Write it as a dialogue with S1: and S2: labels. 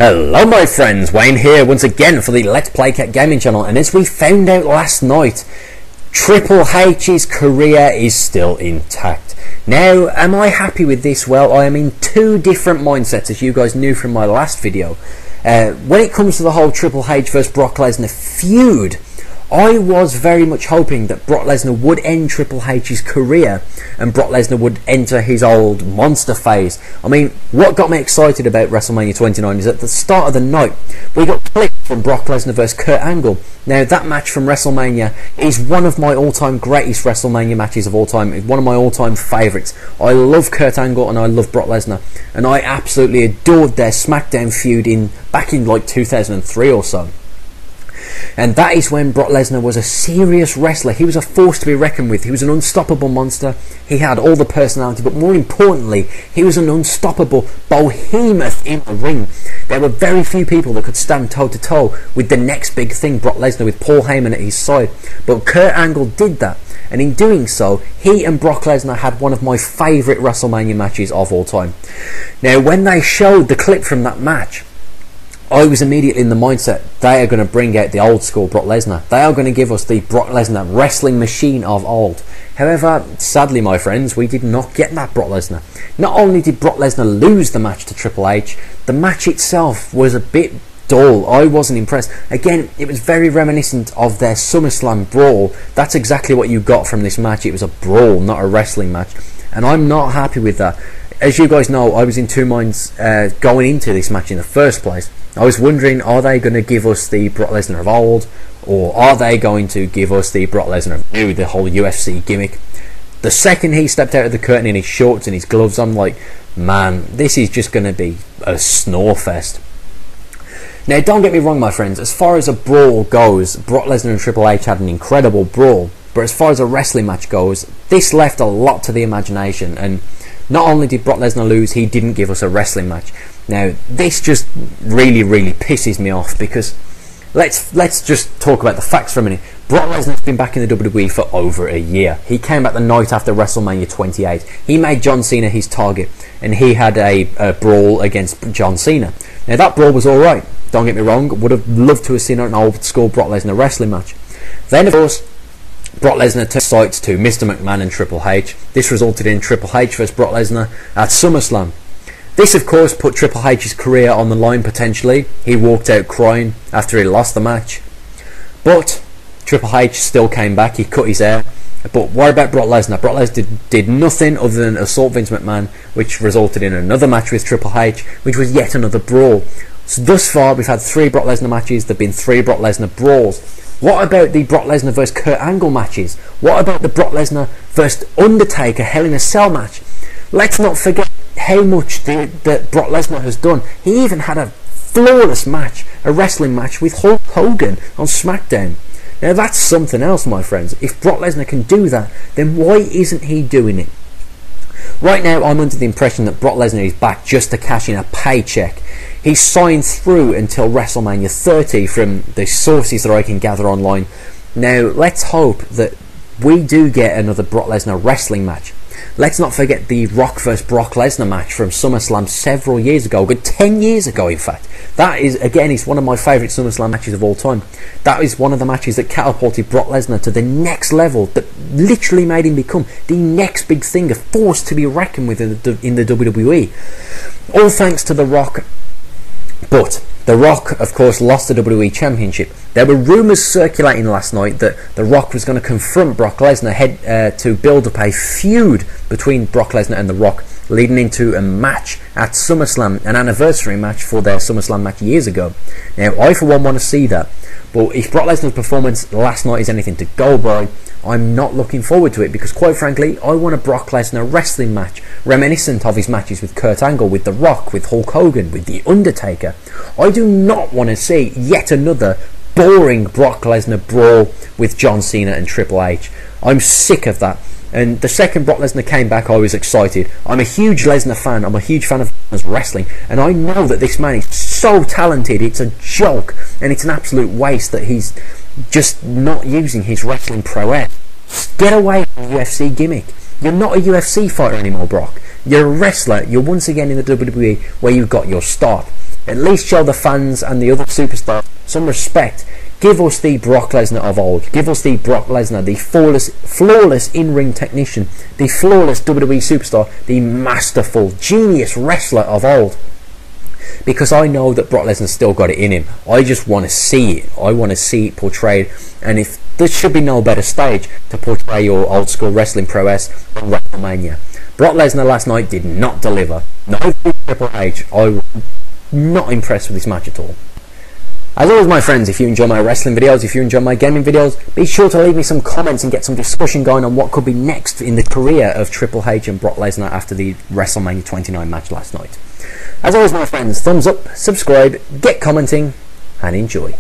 S1: Hello my friends, Wayne here once again for the Let's Play Cat Gaming channel, and as we found out last night, Triple H's career is still intact. Now, am I happy with this? Well, I am in two different mindsets, as you guys knew from my last video. When it comes to the whole Triple H vs Brock Lesnar feud, I was very much hoping that Brock Lesnar would end Triple H's career and Brock Lesnar would enter his old monster phase. I mean, what got me excited about WrestleMania 29 is at the start of the night, we got clips from Brock Lesnar vs Kurt Angle. Now, that match from WrestleMania is one of my all-time greatest WrestleMania matches of all time. It's one of my all-time favourites. I love Kurt Angle and I love Brock Lesnar, and I absolutely adored their SmackDown feud back in like 2003 or so. And that is when Brock Lesnar was a serious wrestler. He was a force to be reckoned with. He was an unstoppable monster. He had all the personality, but more importantly, he was an unstoppable behemoth in the ring. There were very few people that could stand toe to toe with the next big thing, Brock Lesnar, with Paul Heyman at his side. But Kurt Angle did that, and in doing so, he and Brock Lesnar had one of my favourite WrestleMania matches of all time. Now, when they showed the clip from that match, I was immediately in the mindset, they are going to bring out the old school Brock Lesnar. They are going to give us the Brock Lesnar wrestling machine of old. However, sadly my friends, we did not get that Brock Lesnar. Not only did Brock Lesnar lose the match to Triple H, the match itself was a bit dull. I wasn't impressed. Again, it was very reminiscent of their SummerSlam brawl. That's exactly what you got from this match. It was a brawl, not a wrestling match. And I'm not happy with that. As you guys know, I was in two minds going into this match in the first place. I was wondering, are they going to give us the Brock Lesnar of old, or are they going to give us the Brock Lesnar of new, the whole UFC gimmick? The second he stepped out of the curtain in his shorts and his gloves, I'm like, man, this is just going to be a snore fest. Now, don't get me wrong, my friends, as far as a brawl goes, Brock Lesnar and Triple H had an incredible brawl, but as far as a wrestling match goes, this left a lot to the imagination, and not only did Brock Lesnar lose, he didn't give us a wrestling match. Now, this just really pisses me off, because let's just talk about the facts for a minute. Brock Lesnar's been back in the WWE for over a year. He came back the night after WrestleMania 28. He made John Cena his target, and he had a brawl against John Cena. Now, that brawl was alright, don't get me wrong. Would have loved to have seen an old school Brock Lesnar wrestling match. Then, of course, Brock Lesnar turned sights to Mr. McMahon and Triple H. This resulted in Triple H vs Brock Lesnar at SummerSlam. This, of course, put Triple H's career on the line potentially. He walked out crying after he lost the match. But Triple H still came back. He cut his hair. But what about Brock Lesnar? Brock Lesnar did nothing other than assault Vince McMahon, which resulted in another match with Triple H, which was yet another brawl. So thus far, we've had 3 Brock Lesnar matches. There have been 3 Brock Lesnar brawls. What about the Brock Lesnar vs Kurt Angle matches? What about the Brock Lesnar vs Undertaker Hell in a Cell match? Let's not forget how much that Brock Lesnar has done. He even had a flawless match, a wrestling match with Hulk Hogan on SmackDown. Now that's something else, my friends. If Brock Lesnar can do that, then why isn't he doing it? Right now, I'm under the impression that Brock Lesnar is back just to cash in a paycheck. He's signed through until WrestleMania 30 from the sources that I can gather online. Now, let's hope that we do get another Brock Lesnar wrestling match. Let's not forget the Rock vs Brock Lesnar match from SummerSlam several years ago, good 10 years ago in fact. That is, again, it's one of my favourite SummerSlam matches of all time. That is one of the matches that catapulted Brock Lesnar to the next level, that literally made him become the next big thing, a force to be reckoned with in the WWE. All thanks to The Rock. But The Rock, of course, lost the WWE Championship. There were rumours circulating last night that The Rock was going to confront Brock Lesnar to build up a feud between Brock Lesnar and The Rock, leading into a match at SummerSlam, an anniversary match for their SummerSlam match years ago. Now, I for one want to see that, but if Brock Lesnar's performance last night is anything to go by, I'm not looking forward to it, because quite frankly, I want a Brock Lesnar wrestling match, reminiscent of his matches with Kurt Angle, with The Rock, with Hulk Hogan, with The Undertaker. I do not want to see yet another boring Brock Lesnar brawl with John Cena and Triple H. I'm sick of that. And the second Brock Lesnar came back, I was excited. I'm a huge Lesnar fan. I'm a huge fan of wrestling, and I know that this man is so talented. It's a joke, and it's an absolute waste that he's just not using his wrestling prowess. Get away from the UFC gimmick. You're not a UFC fighter anymore, Brock. You're a wrestler. You're once again in the WWE where you got your start. At least show the fans and the other superstars some respect. Give us the Brock Lesnar of old. Give us the Brock Lesnar, the flawless in-ring technician, the flawless WWE superstar, the masterful, genius wrestler of old. Because I know that Brock Lesnar's still got it in him. I just want to see it. I want to see it portrayed. And if there should be no better stage to portray your old school wrestling prowess than WrestleMania. Brock Lesnar last night did not deliver. No Triple H. I was not impressed with this match at all. As always, my friends, if you enjoy my wrestling videos, if you enjoy my gaming videos, be sure to leave me some comments and get some discussion going on what could be next in the career of Triple H and Brock Lesnar after the WrestleMania 29 match last night. As always, my friends, thumbs up, subscribe, get commenting, and enjoy.